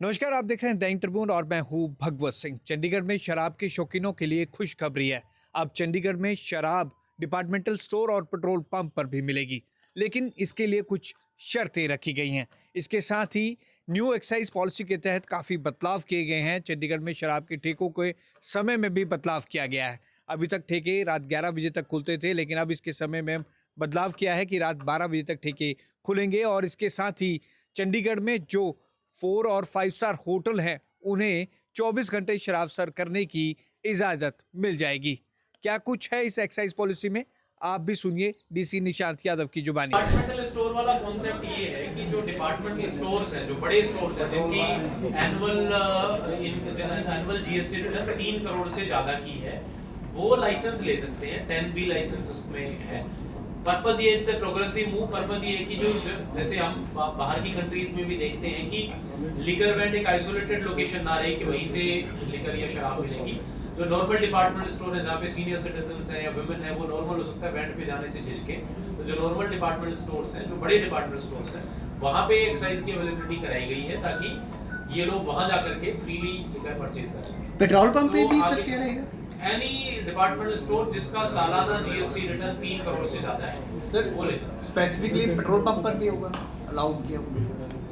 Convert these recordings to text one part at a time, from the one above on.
नमस्कार, आप देख रहे हैं दैनिक ट्रिब्यून और मैं हूं भगवत सिंह। चंडीगढ़ में शराब के शौकीनों के लिए खुशखबरी है। अब चंडीगढ़ में शराब डिपार्टमेंटल स्टोर और पेट्रोल पंप पर भी मिलेगी, लेकिन इसके लिए कुछ शर्तें रखी गई हैं। इसके साथ ही न्यू एक्साइज पॉलिसी के तहत काफ़ी बदलाव किए गए हैं। चंडीगढ़ में शराब के ठेकों के समय में भी बदलाव किया गया है। अभी तक ठेके रात 11 बजे तक खुलते थे, लेकिन अब इसके समय में बदलाव किया है कि रात 12 बजे तक ठेके खुलेंगे। और इसके साथ ही चंडीगढ़ में जो 4 और 5 स्टार होटल हैं, उन्हें 24 घंटे शराब सर्व करने की इजाज़त मिल जाएगी। क्या कुछ है इस एक्साइज पॉलिसी में? आप भी सुनिए डीसी निशांत यादव की जुबानी। डिपार्टमेंटल स्टोर वाला कॉन्सेप्ट ये है कि जो डिपार्टमेंटल स्टोर्स हैं, जो बड़े स्टोर्स हैं, जिनकी एनुअल जीएसटी रिटर्न 3 करोड़ से ज़्यादा की है, वो लाइसेंस ले सकते हैं। 10B लाइसेंस उसमें है। पर्पस ये इससे प्रोग्रेसिव मूव पर्पस ये है कि जो जैसे हम बाहर की कंट्रीज में भी देखते हैं कि लिकर वेंड एक आइसोलेटेड लोकेशन ना रहे कि वहीं से लिकर या शराब मिलेगी। जो नॉर्मल डिपार्टमेंट स्टोर है जहाँ पे सीनियर सिटीजन्स हैं या वुमेन है, वो नॉर्मल हो सकता है वेंट पे जाने से झिझके। तो जो नॉर्मल डिपार्टमेंट स्टोर्स हैं, जो बड़े डिपार्टमेंट स्टोर्स हैं, वहाँ पे एक्साइज की अवेलेबिलिटी कराई गई है ताकि ये लोग वहाँ जा करके फ्रीली लिकर परचेज कर सकें। पेट्रोल पंप पे तो भी आगे सर क्या रहेगा? एनी डिपार्टमेंट स्टोर जिसका सालाना जीएसटी रिटर्न 3 करोड़ से ज्यादा है, सर वो ले सकता है। स्पेसिफिकली पेट्रोल पंप पर भी होगा अलाउड किया हुआ?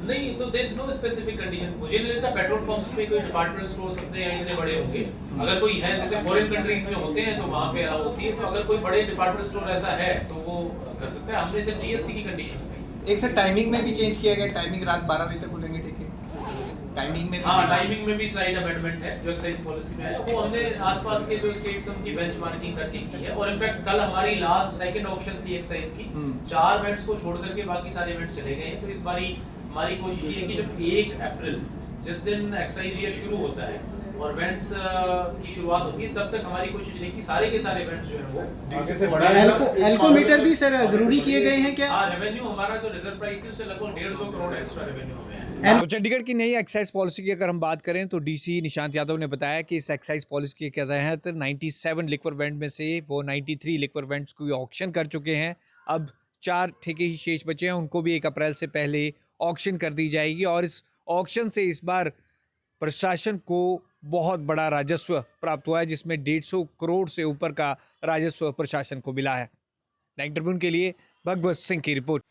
नहीं, तो there is no specific condition. मुझे नहीं लगता पेट्रोल पंप्स पे कोई डिपार्टमेंट स्टोर्स अपने यहाँ इतने बड़े होंगे। अगर कोई है, जैसे फॉरेन कंट्रीज में होते हैं तो वहाँ पे अलाउ होती है। तो अगर कोई बड़े डिपार्टमेंट स्टोर ऐसा है तो वो कर सकता है। हमने सिर्फ जीएसटी की कंडीशन बताई। एक सर टाइमिंग में भी चेंज किया गया, टाइमिंग रात 12 बजे तक खुलेंगे ठीक है? टाइमिंग में हाँ, टाइमिंग में भी स्लाइड अमेंडमेंट है जो एक्साइज पॉलिसी में है। वो हमने आसपास के जो स्टेट्स हैं उनकी बेंचमार्किंग करके की है। और इनफैक्ट कल हमारी लास्ट सेकंड ऑप्शन थी एक्साइज की। 4 इवेंट्स को छोड़ करके बाकी सारे इवेंट्स चले गए हैं। तो इस बारी हमारी कोशिश ये है कि जब 1 अप्रैल जिस दिन एक्साइज ईयर शुरू होता है और इवेंट्स की शुरुआत होती है, तब तक हमारी कोशिश ये है कि सारे के सारे इवेंट्स जो है वो आगे से बढ़ा एल्कोमीटर भी सर जरूरी किए गए हैं क्या? हाँ, रेवेन्यू हमारा जो रिजर्व प्राइस थी उससे लगभग 150 करोड़ एक्स्ट्रा रेवेन्यू हमें है। तो चंडीगढ़ की नई एक्साइज पॉलिसी की अगर हम बात करें तो डीसी निशांत यादव ने बताया कि इस एक्साइज पॉलिसी के तहत 97 लिक्वर वेंड में से वो 93 लिक्वर वेंड्स को ऑक्शन कर चुके हैं। अब 4 ठेके ही शेष बचे हैं, उनको भी 1 अप्रैल से पहले ऑक्शन कर दी जाएगी। और इस ऑक्शन से इस बार प्रशासन को बहुत बड़ा राजस्व प्राप्त हुआ है, जिसमें 150 करोड़ से ऊपर का राजस्व प्रशासन को मिला है। दैनिक ट्रिब्यून के लिए भगवत सिंह की रिपोर्ट।